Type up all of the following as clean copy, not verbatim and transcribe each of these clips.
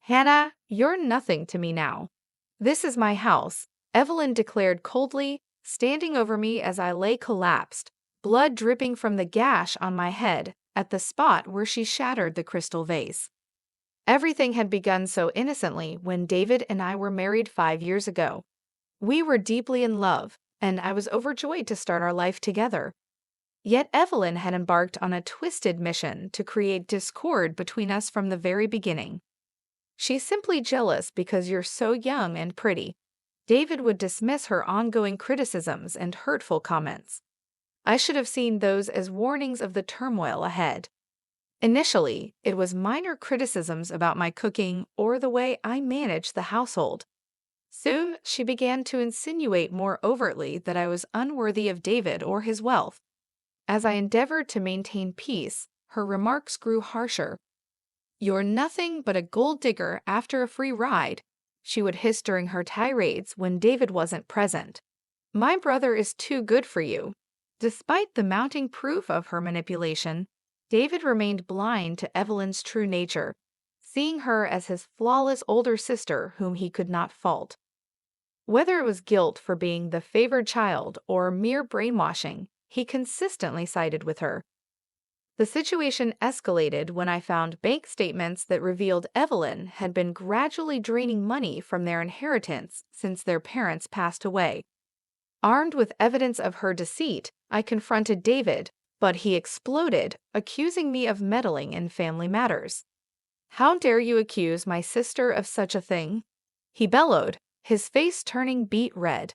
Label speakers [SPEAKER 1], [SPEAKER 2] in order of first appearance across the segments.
[SPEAKER 1] Hannah, you're nothing to me now. This is my house, Evelyn declared coldly, standing over me as I lay collapsed, blood dripping from the gash on my head at the spot where she shattered the crystal vase. Everything had begun so innocently when David and I were married 5 years ago. We were deeply in love, and I was overjoyed to start our life together. Yet Evelyn had embarked on a twisted mission to create discord between us from the very beginning. She's simply jealous because you're so young and pretty. David would dismiss her ongoing criticisms and hurtful comments. I should have seen those as warnings of the turmoil ahead. Initially, it was minor criticisms about my cooking or the way I managed the household. Soon, she began to insinuate more overtly that I was unworthy of David or his wealth. As I endeavored to maintain peace, her remarks grew harsher. "You're nothing but a gold digger after a free ride," she would hiss during her tirades when David wasn't present. "My brother is too good for you." Despite the mounting proof of her manipulation, David remained blind to Evelyn's true nature, seeing her as his flawless older sister whom he could not fault. Whether it was guilt for being the favored child or mere brainwashing, he consistently sided with her. The situation escalated when I found bank statements that revealed Evelyn had been gradually draining money from their inheritance since their parents passed away. Armed with evidence of her deceit, I confronted David, but he exploded, accusing me of meddling in family matters. "How dare you accuse my sister of such a thing?" he bellowed, his face turning beet red.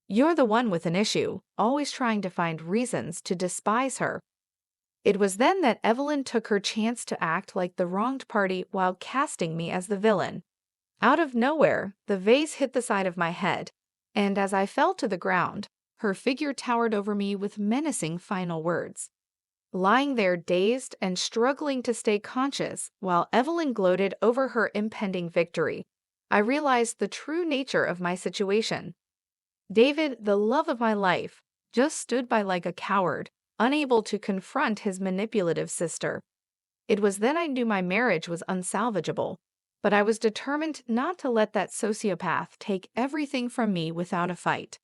[SPEAKER 1] "You're the one with an issue, always trying to find reasons to despise her." It was then that Evelyn took her chance to act like the wronged party while casting me as the villain. Out of nowhere, the vase hit the side of my head, and as I fell to the ground, her figure towered over me with menacing final words. Lying there dazed and struggling to stay conscious while Evelyn gloated over her impending victory, I realized the true nature of my situation. David, the love of my life, just stood by like a coward, unable to confront his manipulative sister. It was then I knew my marriage was unsalvageable, but I was determined not to let that sociopath take everything from me without a fight.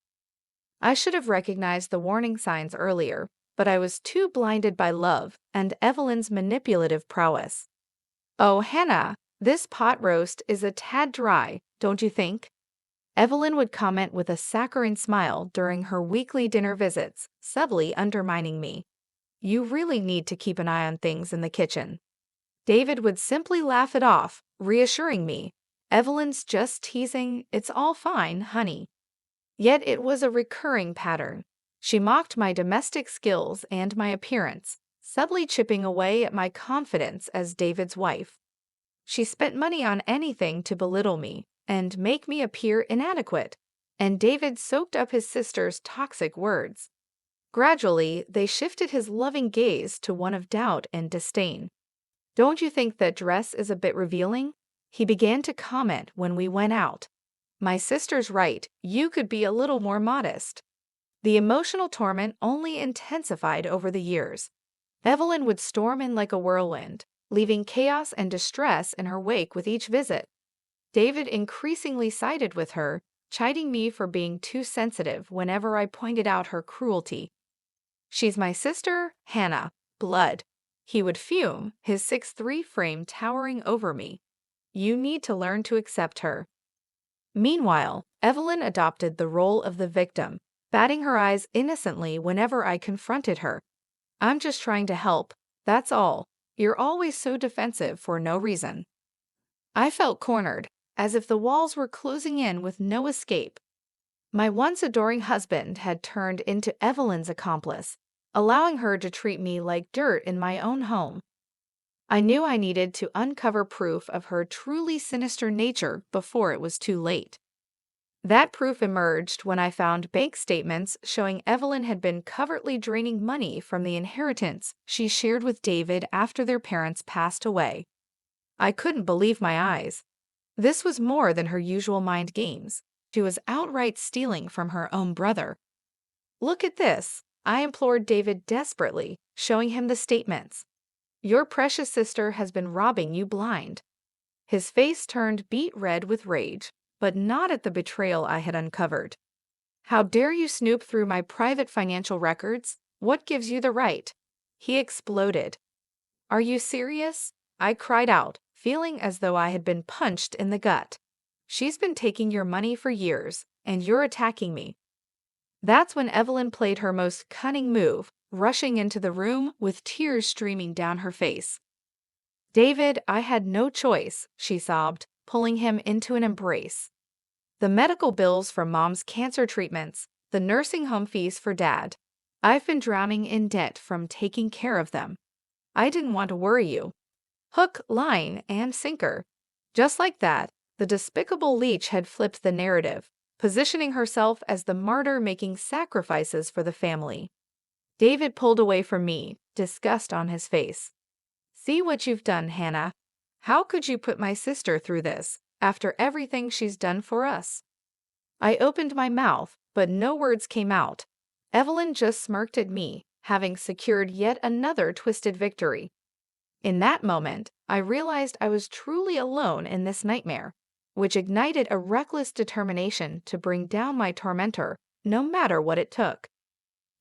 [SPEAKER 1] I should have recognized the warning signs earlier, but I was too blinded by love and Evelyn's manipulative prowess. "Oh, Hannah, this pot roast is a tad dry, don't you think?" Evelyn would comment with a saccharine smile during her weekly dinner visits, subtly undermining me. "You really need to keep an eye on things in the kitchen." David would simply laugh it off, reassuring me, "Evelyn's just teasing, it's all fine, honey." Yet it was a recurring pattern. She mocked my domestic skills and my appearance, subtly chipping away at my confidence as David's wife. She spent money on anything to belittle me and make me appear inadequate, and David soaked up his sister's toxic words. Gradually, they shifted his loving gaze to one of doubt and disdain. "Don't you think that dress is a bit revealing?" he began to comment when we went out. "My sister's right, you could be a little more modest." The emotional torment only intensified over the years. Evelyn would storm in like a whirlwind, leaving chaos and distress in her wake with each visit. David increasingly sided with her, chiding me for being too sensitive whenever I pointed out her cruelty. "She's my sister, Hannah, blood." He would fume, his 6'3" frame towering over me. "You need to learn to accept her." Meanwhile, Evelyn adopted the role of the victim, batting her eyes innocently whenever I confronted her. "I'm just trying to help, that's all. You're always so defensive for no reason." I felt cornered, as if the walls were closing in with no escape. My once adoring husband had turned into Evelyn's accomplice, allowing her to treat me like dirt in my own home. I knew I needed to uncover proof of her truly sinister nature before it was too late. That proof emerged when I found bank statements showing Evelyn had been covertly draining money from the inheritance she shared with David after their parents passed away. I couldn't believe my eyes. This was more than her usual mind games. She was outright stealing from her own brother. "Look at this," I implored David desperately, showing him the statements. "Your precious sister has been robbing you blind." His face turned beet red with rage, but not at the betrayal I had uncovered. "How dare you snoop through my private financial records? What gives you the right?" He exploded. "Are you serious?" I cried out, feeling as though I had been punched in the gut. "She's been taking your money for years, and you're attacking me." That's when Evelyn played her most cunning move, rushing into the room with tears streaming down her face. "David, I had no choice," she sobbed, pulling him into an embrace. "The medical bills for Mom's cancer treatments, the nursing home fees for Dad. I've been drowning in debt from taking care of them. I didn't want to worry you." Hook, line, and sinker. Just like that, the despicable leech had flipped the narrative, positioning herself as the martyr making sacrifices for the family. David pulled away from me, disgust on his face. "See what you've done, Hannah. How could you put my sister through this, after everything she's done for us?" I opened my mouth, but no words came out. Evelyn just smirked at me, having secured yet another twisted victory. In that moment, I realized I was truly alone in this nightmare, which ignited a reckless determination to bring down my tormentor, no matter what it took.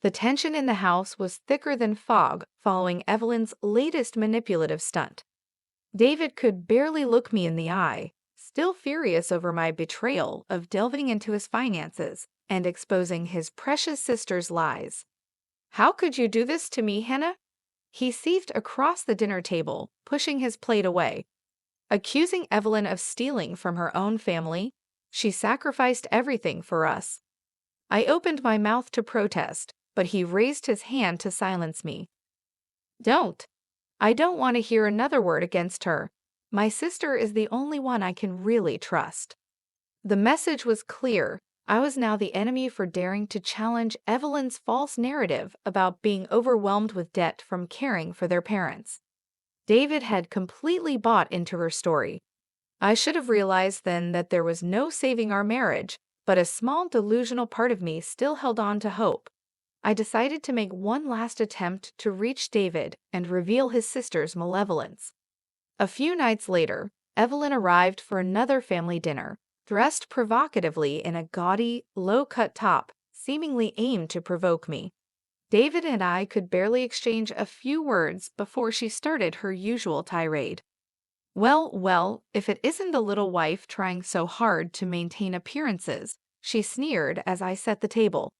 [SPEAKER 1] The tension in the house was thicker than fog following Evelyn's latest manipulative stunt. David could barely look me in the eye, still furious over my betrayal of delving into his finances and exposing his precious sister's lies. "How could you do this to me, Hannah?" He seethed across the dinner table, pushing his plate away. "Accusing Evelyn of stealing from her own family? She sacrificed everything for us." I opened my mouth to protest, but he raised his hand to silence me. "Don't. I don't want to hear another word against her. My sister is the only one I can really trust." The message was clear. I was now the enemy for daring to challenge Evelyn's false narrative about being overwhelmed with debt from caring for their parents. David had completely bought into her story. I should have realized then that there was no saving our marriage, but a small delusional part of me still held on to hope. I decided to make one last attempt to reach David and reveal his sister's malevolence. A few nights later, Evelyn arrived for another family dinner, dressed provocatively in a gaudy, low-cut top, seemingly aimed to provoke me. David and I could barely exchange a few words before she started her usual tirade. "Well, well, if it isn't the little wife trying so hard to maintain appearances," she sneered as I set the table.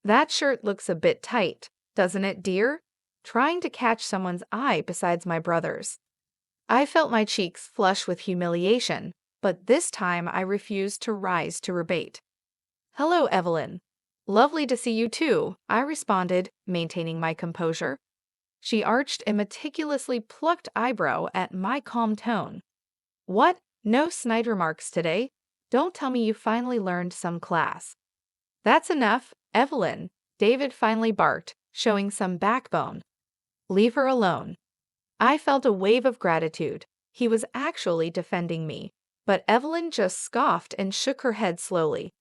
[SPEAKER 1] "That shirt looks a bit tight, doesn't it, dear? Trying to catch someone's eye besides my brother's." I felt my cheeks flush with humiliation, but this time I refused to rise to her bait. "Hello, Evelyn. Lovely to see you too," I responded, maintaining my composure. She arched a meticulously plucked eyebrow at my calm tone. "What? No snide remarks today? Don't tell me you finally learned some class." "That's enough, Evelyn," David finally barked, showing some backbone. "Leave her alone." I felt a wave of gratitude. He was actually defending me, but Evelyn just scoffed and shook her head slowly.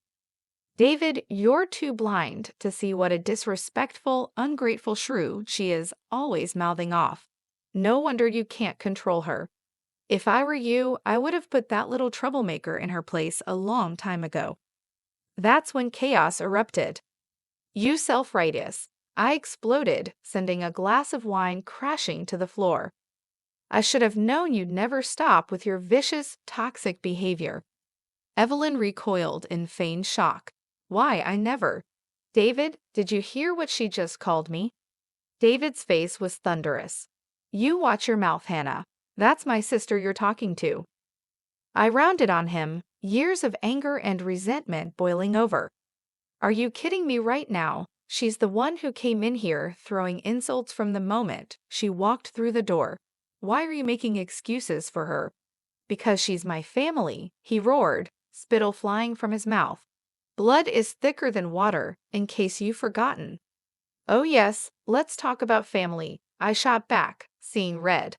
[SPEAKER 1] "David, you're too blind to see what a disrespectful, ungrateful shrew she is, always mouthing off. No wonder you can't control her. If I were you, I would have put that little troublemaker in her place a long time ago." That's when chaos erupted. "You self-righteous," I exploded, sending a glass of wine crashing to the floor. "I should have known you'd never stop with your vicious, toxic behavior." Evelyn recoiled in feigned shock. "Why, I never." "David, did you hear what she just called me?" David's face was thunderous. "You watch your mouth, Hannah. That's my sister you're talking to." I rounded on him, years of anger and resentment boiling over. "Are you kidding me right now? She's the one who came in here throwing insults from the moment she walked through the door. Why are you making excuses for her?" "Because she's my family," he roared, spittle flying from his mouth. "Blood is thicker than water, in case you've forgotten." "Oh yes, let's talk about family," I shot back, seeing red.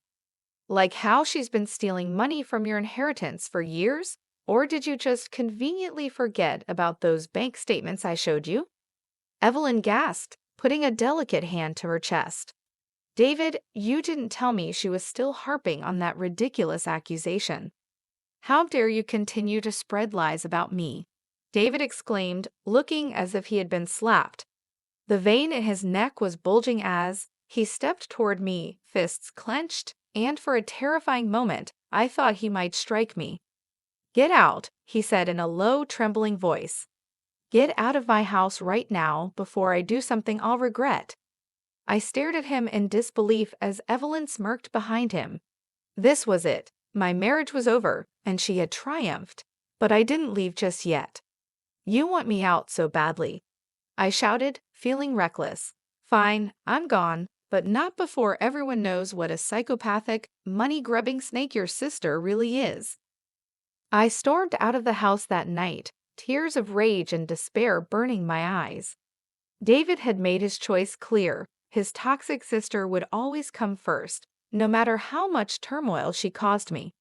[SPEAKER 1] "Like how she's been stealing money from your inheritance for years? Or did you just conveniently forget about those bank statements I showed you?" Evelyn gasped, putting a delicate hand to her chest. "David, you didn't tell me she was still harping on that ridiculous accusation." How dare you continue to spread lies about me? David exclaimed, looking as if he had been slapped. The vein in his neck was bulging as he stepped toward me, fists clenched, and for a terrifying moment, I thought he might strike me. Get out, he said in a low, trembling voice. Get out of my house right now before I do something I'll regret. I stared at him in disbelief as Evelyn smirked behind him. This was it. My marriage was over, and she had triumphed. But I didn't leave just yet. You want me out so badly, I shouted, feeling reckless. Fine, I'm gone, but not before everyone knows what a psychopathic, money-grubbing snake your sister really is. I stormed out of the house that night, tears of rage and despair burning my eyes. David had made his choice clear. His toxic sister would always come first, no matter how much turmoil she caused me.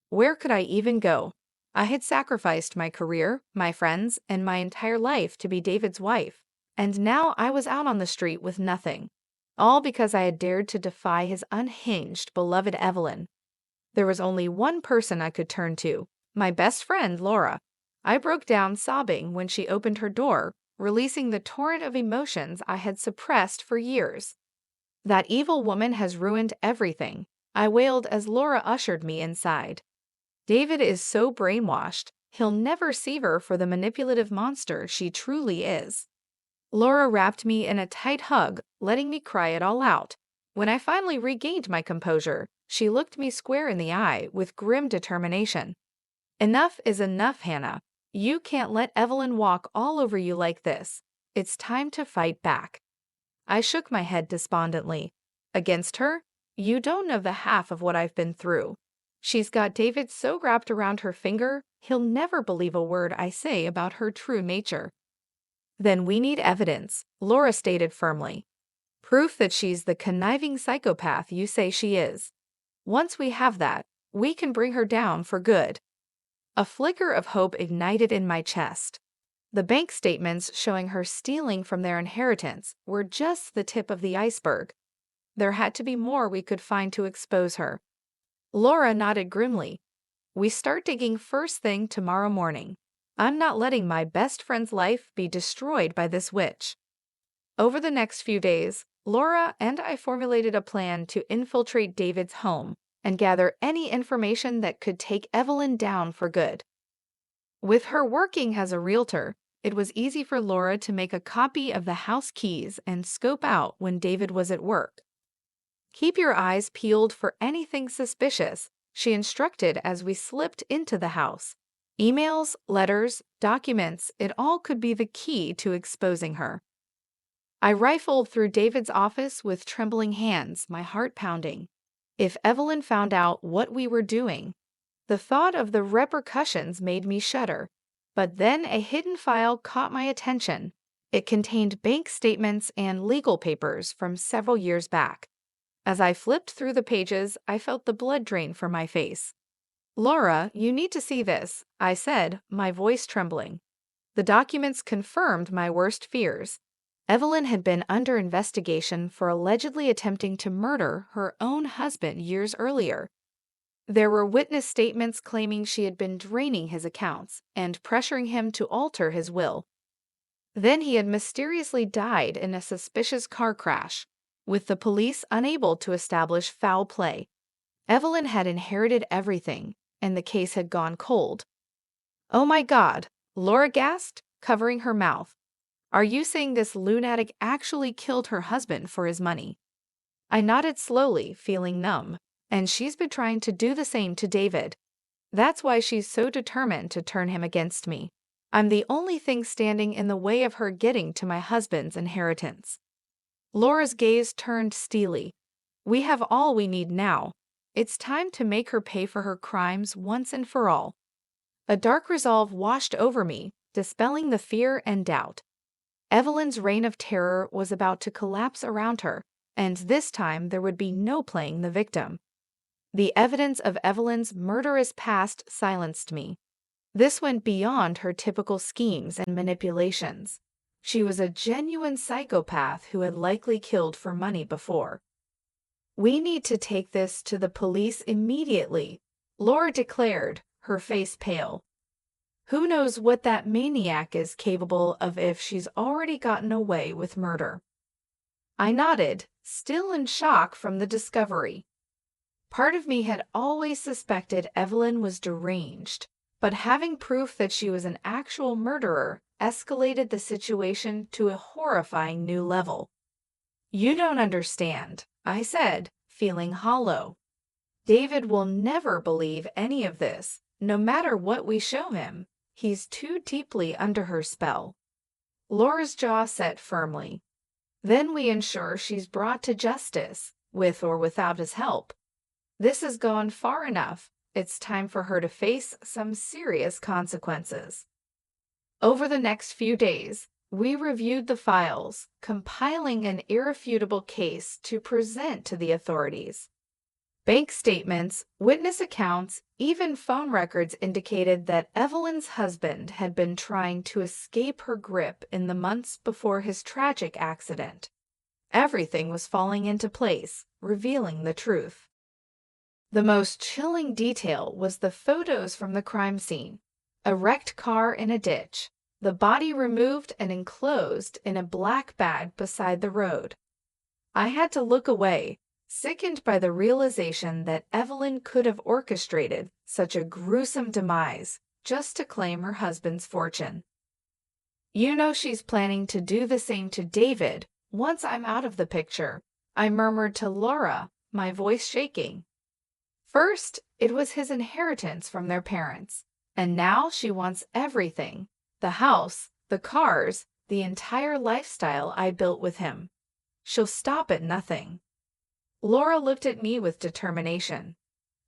[SPEAKER 1] Where could I even go? I had sacrificed my career, my friends, and my entire life to be David's wife, and now I was out on the street with nothing. All because I had dared to defy his unhinged, beloved Evelyn. There was only one person I could turn to, my best friend, Laura. I broke down sobbing when she opened her door, releasing the torrent of emotions I had suppressed for years. That evil woman has ruined everything, I wailed as Laura ushered me inside. David is so brainwashed, he'll never see her for the manipulative monster she truly is. Laura wrapped me in a tight hug, letting me cry it all out. When I finally regained my composure, she looked me square in the eye with grim determination. Enough is enough, Hannah. You can't let Evelyn walk all over you like this. It's time to fight back. I shook my head despondently. Against her? You don't know the half of what I've been through. She's got David so wrapped around her finger, he'll never believe a word I say about her true nature. Then we need evidence, Laura stated firmly. Proof that she's the conniving psychopath you say she is. Once we have that, we can bring her down for good. A flicker of hope ignited in my chest. The bank statements showing her stealing from their inheritance were just the tip of the iceberg. There had to be more we could find to expose her. Laura nodded grimly. We start digging first thing tomorrow morning. I'm not letting my best friend's life be destroyed by this witch. Over the next few days, Laura and I formulated a plan to infiltrate David's home and gather any information that could take Evelyn down for good. With her working as a realtor, it was easy for Laura to make a copy of the house keys and scope out when David was at work. Keep your eyes peeled for anything suspicious, she instructed as we slipped into the house. Emails, letters, documents, it all could be the key to exposing her. I rifled through David's office with trembling hands, my heart pounding. If Evelyn found out what we were doing, the thought of the repercussions made me shudder. But then a hidden file caught my attention. It contained bank statements and legal papers from several years back. As I flipped through the pages, I felt the blood drain from my face. Laura, you need to see this, I said, my voice trembling. The documents confirmed my worst fears. Evelyn had been under investigation for allegedly attempting to murder her own husband years earlier. There were witness statements claiming she had been draining his accounts and pressuring him to alter his will. Then he had mysteriously died in a suspicious car crash, with the police unable to establish foul play. Evelyn had inherited everything, and the case had gone cold. Oh my God, Laura gasped, covering her mouth. Are you saying this lunatic actually killed her husband for his money? I nodded slowly, feeling numb. And she's been trying to do the same to David. That's why she's so determined to turn him against me. I'm the only thing standing in the way of her getting to my husband's inheritance. Laura's gaze turned steely. We have all we need now. It's time to make her pay for her crimes once and for all. A dark resolve washed over me, dispelling the fear and doubt. Evelyn's reign of terror was about to collapse around her, and this time there would be no playing the victim. The evidence of Evelyn's murderous past silenced me. This went beyond her typical schemes and manipulations. She was a genuine psychopath who had likely killed for money before. We need to take this to the police immediately, Laura declared, her face pale. Who knows what that maniac is capable of if she's already gotten away with murder? I nodded, still in shock from the discovery. Part of me had always suspected Evelyn was deranged, but having proof that she was an actual murderer escalated the situation to a horrifying new level. You don't understand, I said, feeling hollow. David will never believe any of this, no matter what we show him. He's too deeply under her spell. Laura's jaw set firmly. Then we ensure she's brought to justice, with or without his help. This has gone far enough. It's time for her to face some serious consequences. Over the next few days, we reviewed the files, compiling an irrefutable case to present to the authorities. Bank statements, witness accounts, even phone records indicated that Evelyn's husband had been trying to escape her grip in the months before his tragic accident. Everything was falling into place, revealing the truth. The most chilling detail was the photos from the crime scene. A wrecked car in a ditch, the body removed and enclosed in a black bag beside the road. I had to look away, sickened by the realization that Evelyn could have orchestrated such a gruesome demise just to claim her husband's fortune. You know she's planning to do the same to David once I'm out of the picture, I murmured to Laura, my voice shaking. First, it was his inheritance from their parents, and now she wants everything: the house, the cars, the entire lifestyle I built with him. She'll stop at nothing. Laura looked at me with determination.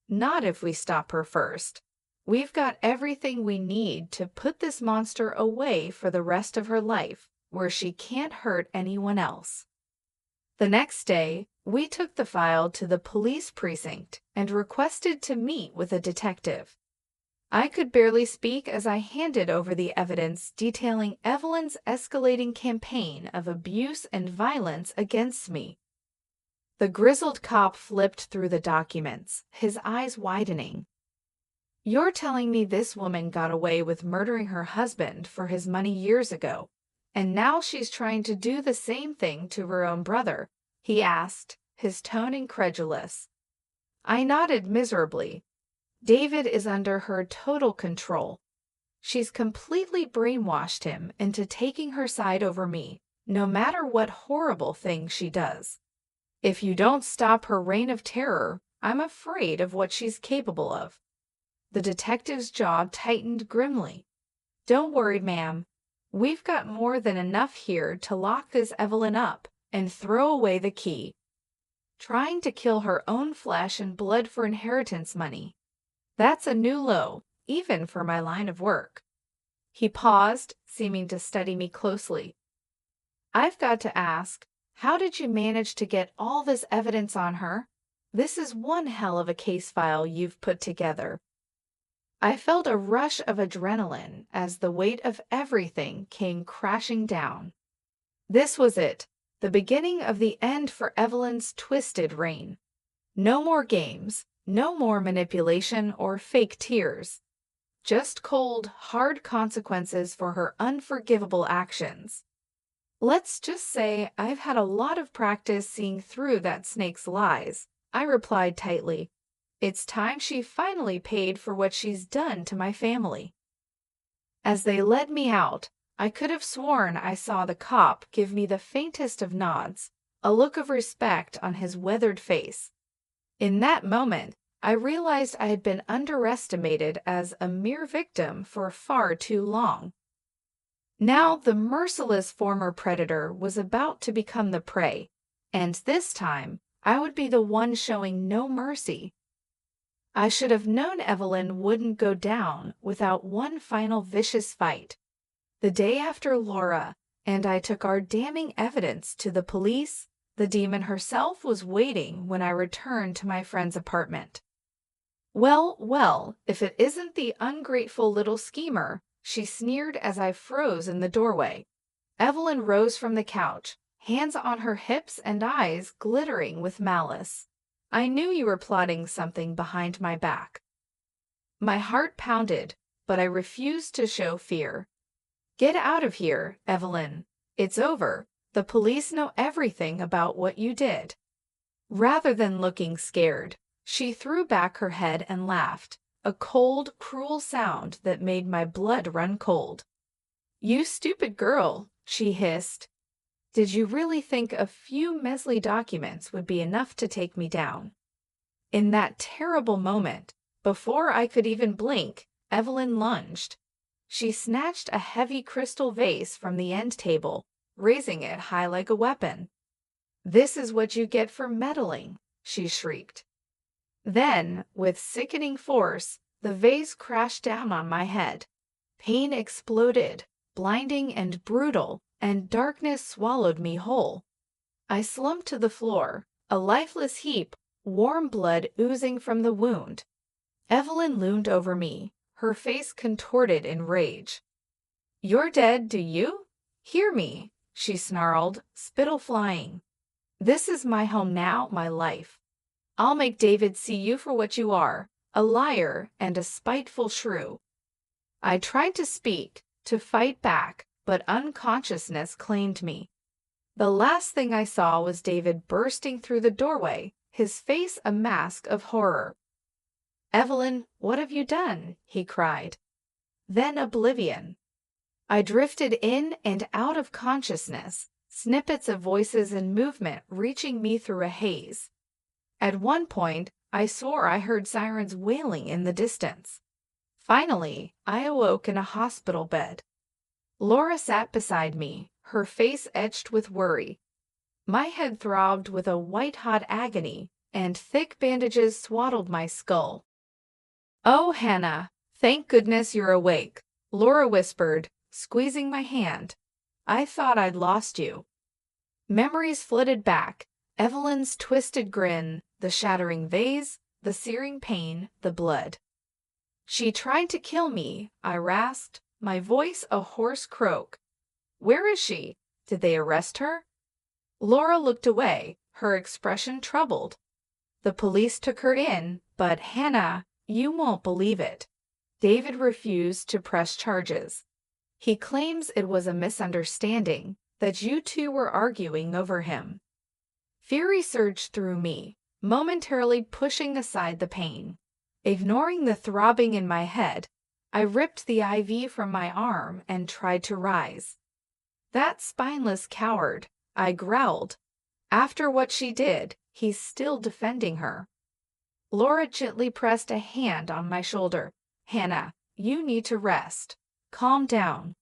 [SPEAKER 1] Not if we stop her first. We've got everything we need to put this monster away for the rest of her life, where she can't hurt anyone else. The next day, we took the file to the police precinct and requested to meet with a detective. I could barely speak as I handed over the evidence detailing Evelyn's escalating campaign of abuse and violence against me. The grizzled cop flipped through the documents, his eyes widening. You're telling me this woman got away with murdering her husband for his money years ago, and now she's trying to do the same thing to her own brother? He asked, his tone incredulous. I nodded miserably. David is under her total control. She's completely brainwashed him into taking her side over me, no matter what horrible thing she does. If you don't stop her reign of terror, I'm afraid of what she's capable of. The detective's jaw tightened grimly. Don't worry, ma'am. We've got more than enough here to lock this Evelyn up and throw away the key. Trying to kill her own flesh and blood for inheritance money. That's a new low, even for my line of work. He paused, seeming to study me closely. I've got to ask, how did you manage to get all this evidence on her? This is one hell of a case file you've put together. I felt a rush of adrenaline as the weight of everything came crashing down. This was it, the beginning of the end for Evelyn's twisted reign. No more games, no more manipulation or fake tears. Just cold, hard consequences for her unforgivable actions. Let's just say I've had a lot of practice seeing through that snake's lies, I replied tightly. It's time she finally paid for what she's done to my family. As they led me out, I could have sworn I saw the cop give me the faintest of nods, a look of respect on his weathered face. In that moment, I realized I had been underestimated as a mere victim for far too long. Now the merciless former predator was about to become the prey, and this time I would be the one showing no mercy. I should have known Evelyn wouldn't go down without one final vicious fight. The day after Laura and I took our damning evidence to the police, the demon herself was waiting when I returned to my friend's apartment. Well, well, if it isn't the ungrateful little schemer, she sneered as I froze in the doorway. Evelyn rose from the couch, hands on her hips and eyes glittering with malice. I knew you were plotting something behind my back. My heart pounded, but I refused to show fear. Get out of here, Evelyn. It's over. The police know everything about what you did. Rather than looking scared, she threw back her head and laughed, a cold, cruel sound that made my blood run cold. You stupid girl, she hissed. Did you really think a few measly documents would be enough to take me down? In that terrible moment, before I could even blink, Evelyn lunged. She snatched a heavy crystal vase from the end table, raising it high like a weapon. This is what you get for meddling, she shrieked. Then, with sickening force, the vase crashed down on my head. Pain exploded, blinding and brutal, and darkness swallowed me whole. I slumped to the floor, a lifeless heap, warm blood oozing from the wound. Evelyn loomed over me, her face contorted in rage. You're dead, do you? Hear me, she snarled, spittle flying. This is my home now, my life. I'll make David see you for what you are, a liar and a spiteful shrew. I tried to speak, to fight back, but unconsciousness claimed me. The last thing I saw was David bursting through the doorway, his face a mask of horror. Evelyn, what have you done? He cried. Then oblivion. I drifted in and out of consciousness, snippets of voices and movement reaching me through a haze. At one point, I swore I heard sirens wailing in the distance. Finally, I awoke in a hospital bed. Laura sat beside me, her face etched with worry. My head throbbed with a white-hot agony, and thick bandages swaddled my skull. Oh, Hannah, thank goodness you're awake, Laura whispered, squeezing my hand. I thought I'd lost you. Memories flitted back, Evelyn's twisted grin, the shattering vase, the searing pain, the blood. She tried to kill me, I rasped, my voice a hoarse croak. Where is she? Did they arrest her? Laura looked away, her expression troubled. The police took her in, but Hannah, you won't believe it. David refused to press charges. He claims it was a misunderstanding, that you two were arguing over him. Fury surged through me, momentarily pushing aside the pain. Ignoring the throbbing in my head, I ripped the IV from my arm and tried to rise. That spineless coward, I growled. After what she did, he's still defending her. Laura gently pressed a hand on my shoulder. Hannah, you need to rest. Calm down.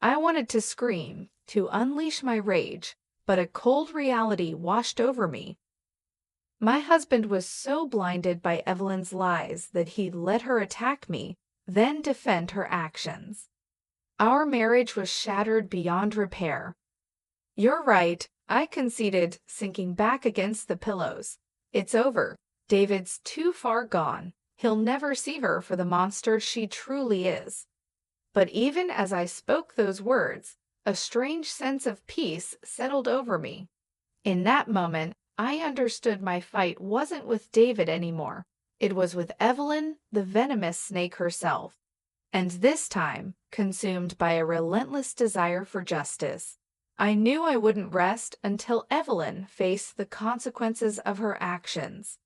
[SPEAKER 1] I wanted to scream, to unleash my rage, but a cold reality washed over me. My husband was so blinded by Evelyn's lies that he'd let her attack me, then defend her actions. Our marriage was shattered beyond repair. You're right, I conceded, sinking back against the pillows. It's over. David's too far gone. He'll never see her for the monster she truly is. But even as I spoke those words, a strange sense of peace settled over me. In that moment, I understood my fight wasn't with David anymore. It was with Evelyn, the venomous snake herself. And this time, consumed by a relentless desire for justice. I knew I wouldn't rest until Evelyn faced the consequences of her actions.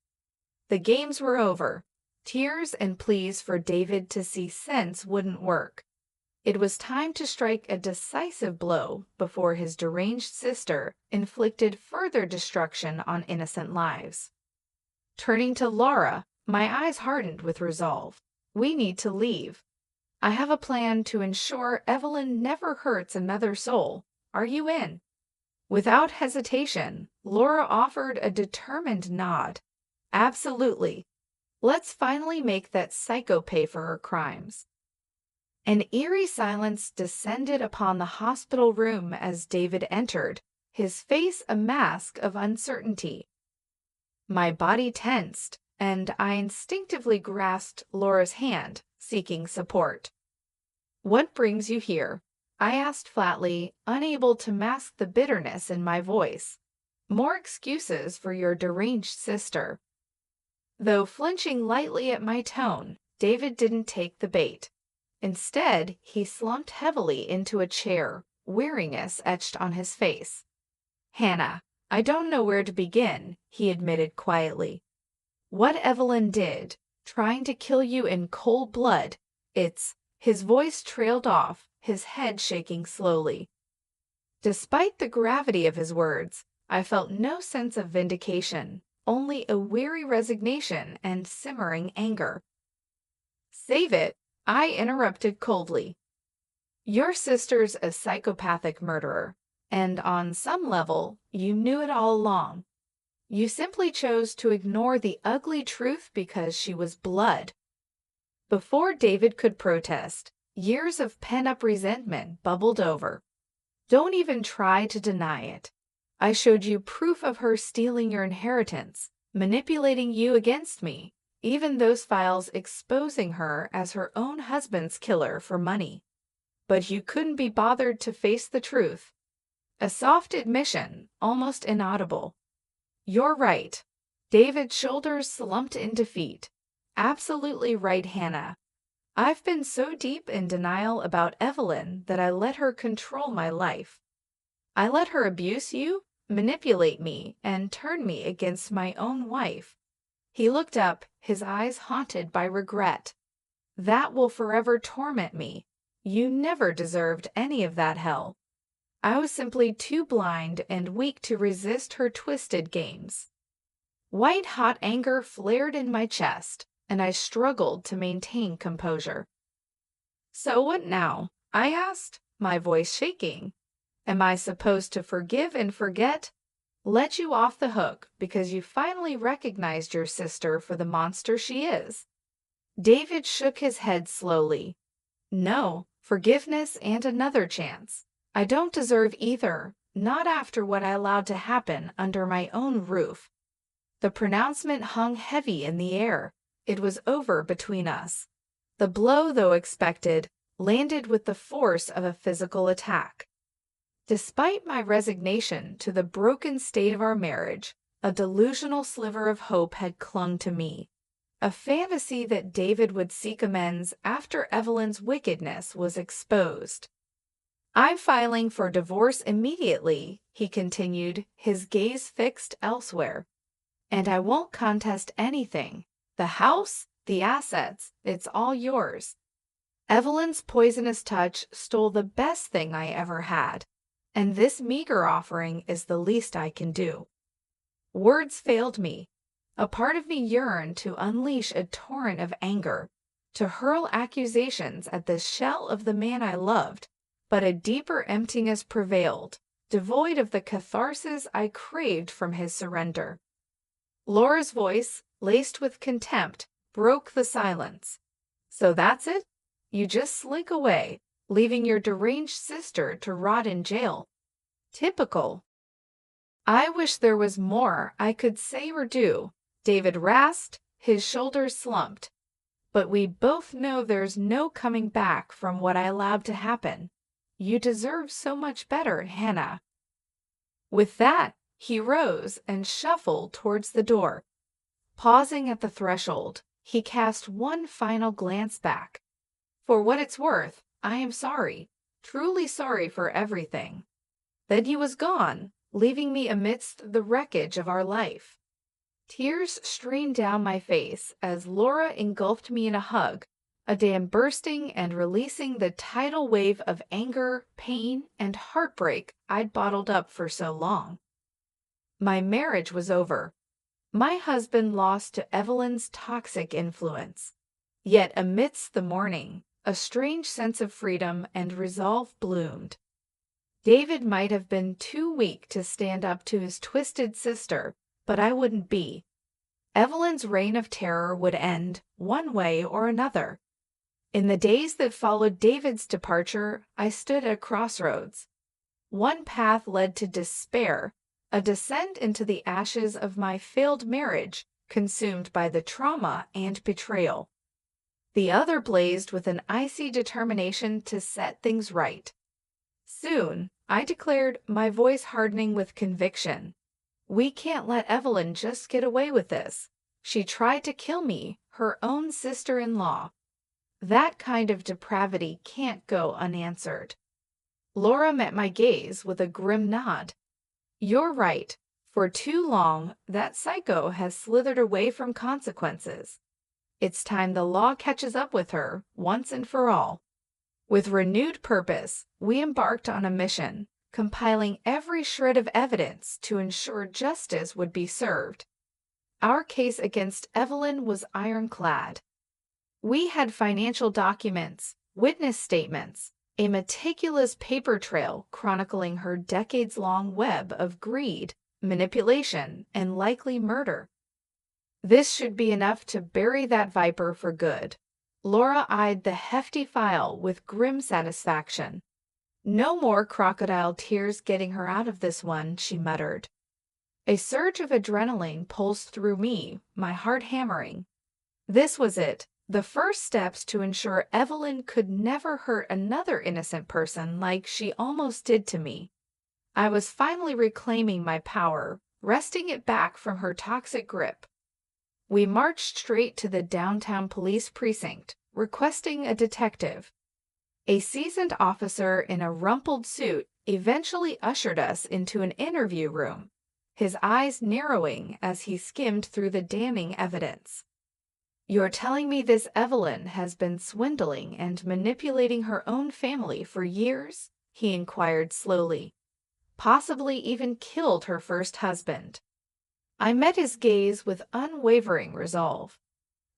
[SPEAKER 1] The games were over. Tears and pleas for David to see sense wouldn't work. It was time to strike a decisive blow before his deranged sister inflicted further destruction on innocent lives. Turning to Laura, my eyes hardened with resolve. We need to leave. I have a plan to ensure Evelyn never hurts another soul. Are you in? Without hesitation, Laura offered a determined nod. Absolutely. Let's finally make that psycho pay for her crimes. An eerie silence descended upon the hospital room as David entered, his face a mask of uncertainty. My body tensed, and I instinctively grasped Laura's hand, seeking support. What brings you here? I asked flatly, unable to mask the bitterness in my voice. More excuses for your deranged sister. Though flinching lightly at my tone, David didn't take the bait. Instead, he slumped heavily into a chair, weariness etched on his face. "Hannah, I don't know where to begin," he admitted quietly. "What Evelyn did, trying to kill you in cold blood, it's—" His voice trailed off, his head shaking slowly. Despite the gravity of his words, I felt no sense of vindication, only a weary resignation and simmering anger. "Save it," I interrupted coldly. "Your sister's a psychopathic murderer, and on some level, you knew it all along. You simply chose to ignore the ugly truth because she was blood." Before David could protest, years of pent-up resentment bubbled over. "Don't even try to deny it. I showed you proof of her stealing your inheritance, manipulating you against me, even those files exposing her as her own husband's killer for money. But you couldn't be bothered to face the truth." A soft admission, almost inaudible. "You're right." David's shoulders slumped in defeat. "Absolutely right, Hannah. I've been so deep in denial about Evelyn that I let her control my life. I let her abuse you, manipulate me, and turn me against my own wife." He looked up, his eyes haunted by regret. "That will forever torment me. You never deserved any of that hell. I was simply too blind and weak to resist her twisted games." White-hot anger flared in my chest, and I struggled to maintain composure. "So what now?" I asked, my voice shaking. "Am I supposed to forgive and forget? Let you off the hook because you finally recognized your sister for the monster she is?" David shook his head slowly. "No, forgiveness and another chance. I don't deserve either, not after what I allowed to happen under my own roof." The pronouncement hung heavy in the air. It was over between us. The blow, though expected, landed with the force of a physical attack. Despite my resignation to the broken state of our marriage, a delusional sliver of hope had clung to me. A fantasy that David would seek amends after Evelyn's wickedness was exposed. "I'm filing for divorce immediately," he continued, his gaze fixed elsewhere. "And I won't contest anything. The house, the assets, it's all yours." Evelyn's poisonous touch stole the best thing I ever had, and this meager offering is the least I can do. Words failed me. A part of me yearned to unleash a torrent of anger, to hurl accusations at the shell of the man I loved, but a deeper emptiness prevailed, devoid of the catharsis I craved from his surrender. Laura's voice, laced with contempt, broke the silence. "So that's it? You just slink away, leaving your deranged sister to rot in jail. Typical." "I wish there was more I could say or do," David rasped, his shoulders slumped. "But we both know there's no coming back from what I allowed to happen. You deserve so much better, Hannah." With that, he rose and shuffled towards the door. Pausing at the threshold, he cast one final glance back. "For what it's worth, I am sorry, truly sorry for everything." Then he was gone, leaving me amidst the wreckage of our life. Tears streamed down my face as Laura engulfed me in a hug, a dam bursting and releasing the tidal wave of anger, pain, and heartbreak I'd bottled up for so long. My marriage was over. My husband lost to Evelyn's toxic influence. Yet amidst the mourning, a strange sense of freedom and resolve bloomed. David might have been too weak to stand up to his twisted sister, but I wouldn't be. Evelyn's reign of terror would end, one way or another. In the days that followed David's departure, I stood at a crossroads. One path led to despair, a descent into the ashes of my failed marriage, consumed by the trauma and betrayal. The other blazed with an icy determination to set things right. "Soon," I declared, my voice hardening with conviction. "We can't let Evelyn just get away with this. She tried to kill me, her own sister-in-law. That kind of depravity can't go unanswered. Laura met my gaze with a grim nod. You're right. For too long, that psycho has slithered away from consequences. It's time the law catches up with her, once and for all. With renewed purpose, we embarked on a mission, compiling every shred of evidence to ensure justice would be served. Our case against Evelyn was ironclad. We had financial documents, witness statements, a meticulous paper trail chronicling her decades-long web of greed, manipulation, and likely murder. This should be enough to bury that viper for good. Laura eyed the hefty file with grim satisfaction. No more crocodile tears getting her out of this one, she muttered. A surge of adrenaline pulsed through me, my heart hammering. This was it, the first steps to ensure Evelyn could never hurt another innocent person like she almost did to me. I was finally reclaiming my power, wresting it back from her toxic grip. We marched straight to the downtown police precinct, requesting a detective. A seasoned officer in a rumpled suit eventually ushered us into an interview room, his eyes narrowing as he skimmed through the damning evidence. You're telling me this Evelyn has been swindling and manipulating her own family for years? He inquired slowly. Possibly even killed her first husband. I met his gaze with unwavering resolve.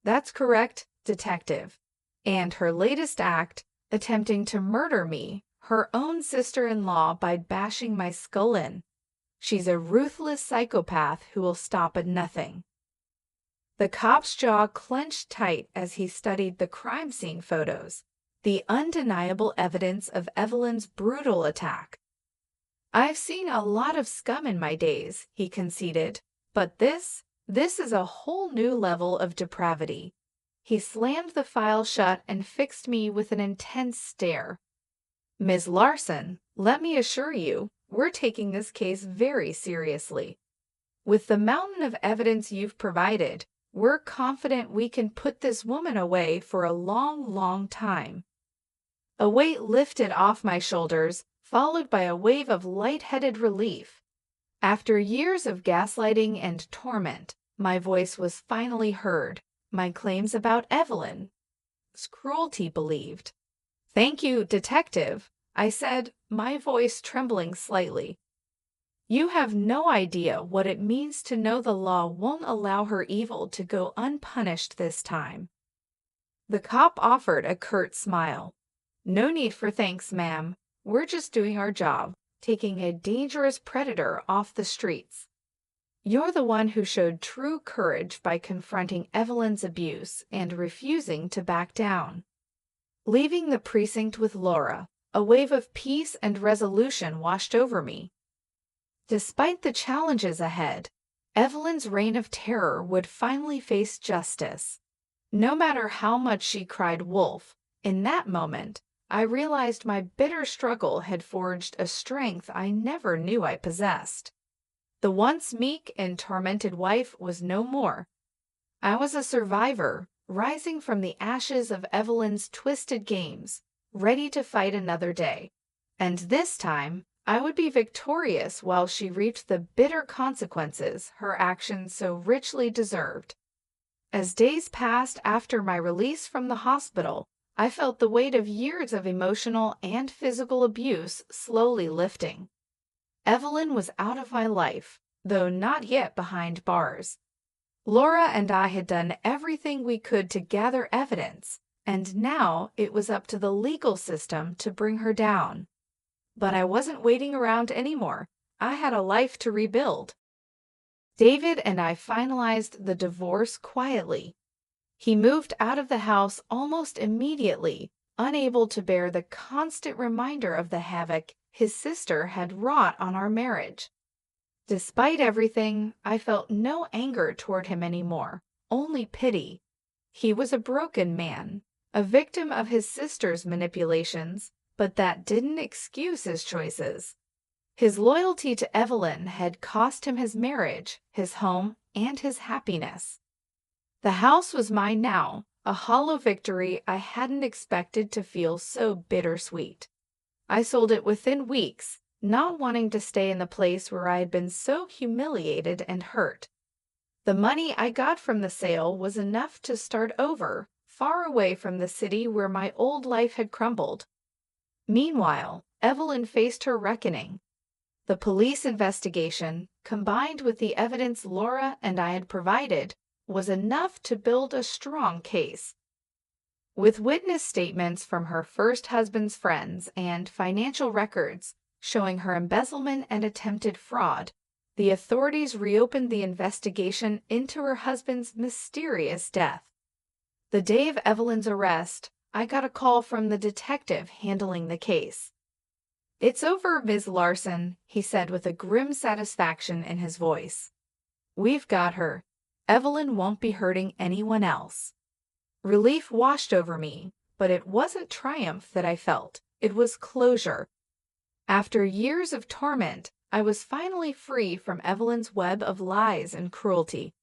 [SPEAKER 1] That's correct, detective. And her latest act, attempting to murder me, her own sister-in-law, by bashing my skull in. She's a ruthless psychopath who will stop at nothing. The cop's jaw clenched tight as he studied the crime scene photos, the undeniable evidence of Evelyn's brutal attack. I've seen a lot of scum in my days, he conceded, but this is a whole new level of depravity. He slammed the file shut and fixed me with an intense stare. Ms. Larson, let me assure you, we're taking this case very seriously. With the mountain of evidence you've provided, we're confident we can put this woman away for a long, long time. A weight lifted off my shoulders, followed by a wave of light-headed relief. After years of gaslighting and torment, my voice was finally heard, my claims about Evelyn's cruelty believed. Thank you, detective, I said, my voice trembling slightly. You have no idea what it means to know the law won't allow her evil to go unpunished this time. The cop offered a curt smile. No need for thanks, ma'am. We're just doing our job, taking a dangerous predator off the streets. You're the one who showed true courage by confronting Evelyn's abuse and refusing to back down. Leaving the precinct with Laura, a wave of peace and resolution washed over me. Despite the challenges ahead, Evelyn's reign of terror would finally face justice. No matter how much she cried wolf, in that moment, I realized my bitter struggle had forged a strength I never knew I possessed. The once meek and tormented wife was no more. I was a survivor, rising from the ashes of Evelyn's twisted games, ready to fight another day. And this time, I would be victorious while she reaped the bitter consequences her actions so richly deserved. As days passed after my release from the hospital, I felt the weight of years of emotional and physical abuse slowly lifting. Evelyn was out of my life, though not yet behind bars. Laura and I had done everything we could to gather evidence, and now it was up to the legal system to bring her down. But I wasn't waiting around anymore. I had a life to rebuild. David and I finalized the divorce quietly. He moved out of the house almost immediately, unable to bear the constant reminder of the havoc his sister had wrought on our marriage. Despite everything, I felt no anger toward him anymore, only pity. He was a broken man, a victim of his sister's manipulations, but that didn't excuse his choices. His loyalty to Evelyn had cost him his marriage, his home, and his happiness. The house was mine now, a hollow victory I hadn't expected to feel so bittersweet. I sold it within weeks, not wanting to stay in the place where I had been so humiliated and hurt. The money I got from the sale was enough to start over, far away from the city where my old life had crumbled. Meanwhile, Evelyn faced her reckoning. The police investigation, combined with the evidence Laura and I had provided, was enough to build a strong case. With witness statements from her first husband's friends and financial records showing her embezzlement and attempted fraud, the authorities reopened the investigation into her husband's mysterious death. The day of Evelyn's arrest, I got a call from the detective handling the case. "It's over, Ms. Larson," he said with a grim satisfaction in his voice. "We've got her. Evelyn won't be hurting anyone else." Relief washed over me, but it wasn't triumph that I felt. It was closure. After years of torment, I was finally free from Evelyn's web of lies and cruelty.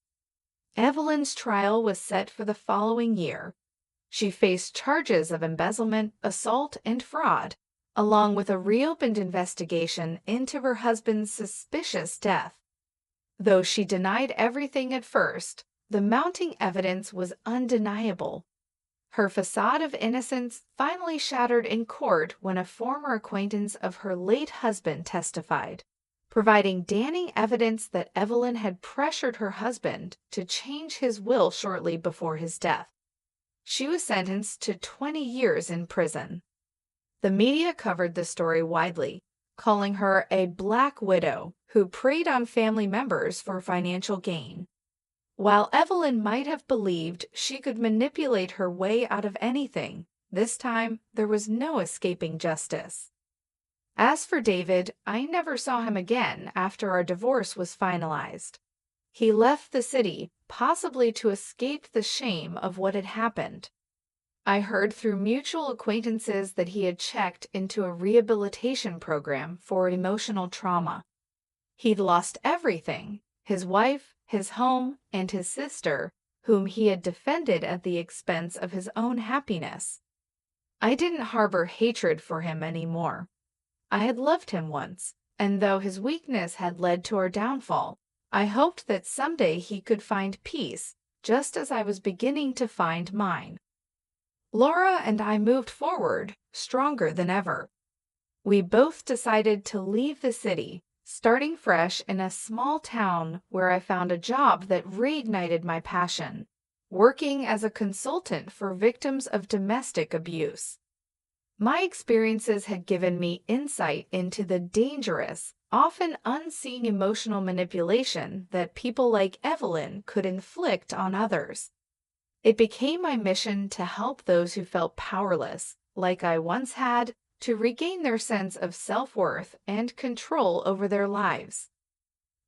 [SPEAKER 1] Evelyn's trial was set for the following year. She faced charges of embezzlement, assault, and fraud, along with a reopened investigation into her husband's suspicious death. Though she denied everything at first, the mounting evidence was undeniable. Her facade of innocence finally shattered in court when a former acquaintance of her late husband testified, providing damning evidence that Evelyn had pressured her husband to change his will shortly before his death. She was sentenced to 20 years in prison. The media covered the story widely, calling her a black widow who preyed on family members for financial gain. While Evelyn might have believed she could manipulate her way out of anything, this time there was no escaping justice. As for David, I never saw him again after our divorce was finalized. He left the city, possibly to escape the shame of what had happened. I heard through mutual acquaintances that he had checked into a rehabilitation program for emotional trauma. He'd lost everything: his wife, his home, and his sister, whom he had defended at the expense of his own happiness. I didn't harbor hatred for him anymore. I had loved him once, and though his weakness had led to our downfall, I hoped that someday he could find peace, just as I was beginning to find mine. Laura and I moved forward, stronger than ever. We both decided to leave the city, starting fresh in a small town where I found a job that reignited my passion, working as a consultant for victims of domestic abuse. My experiences had given me insight into the dangerous, often unseen emotional manipulation that people like Evelyn could inflict on others. It became my mission to help those who felt powerless, like I once had, to regain their sense of self-worth and control over their lives.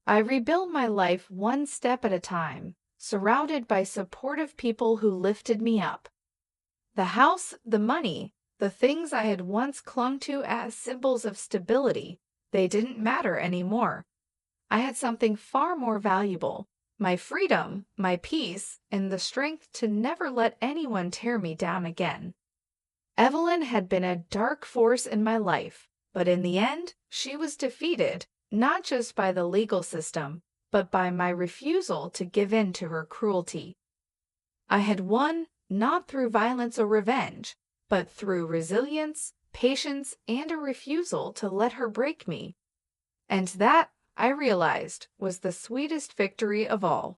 [SPEAKER 1] I rebuilt my life one step at a time, surrounded by supportive people who lifted me up. The house, the money, the things I had once clung to as symbols of stability, they didn't matter anymore. I had something far more valuable: my freedom, my peace, and the strength to never let anyone tear me down again. Evelyn had been a dark force in my life, but in the end, she was defeated, not just by the legal system, but by my refusal to give in to her cruelty. I had won, not through violence or revenge, but through resilience, patience, and a refusal to let her break me. And that, I realized, was the sweetest victory of all.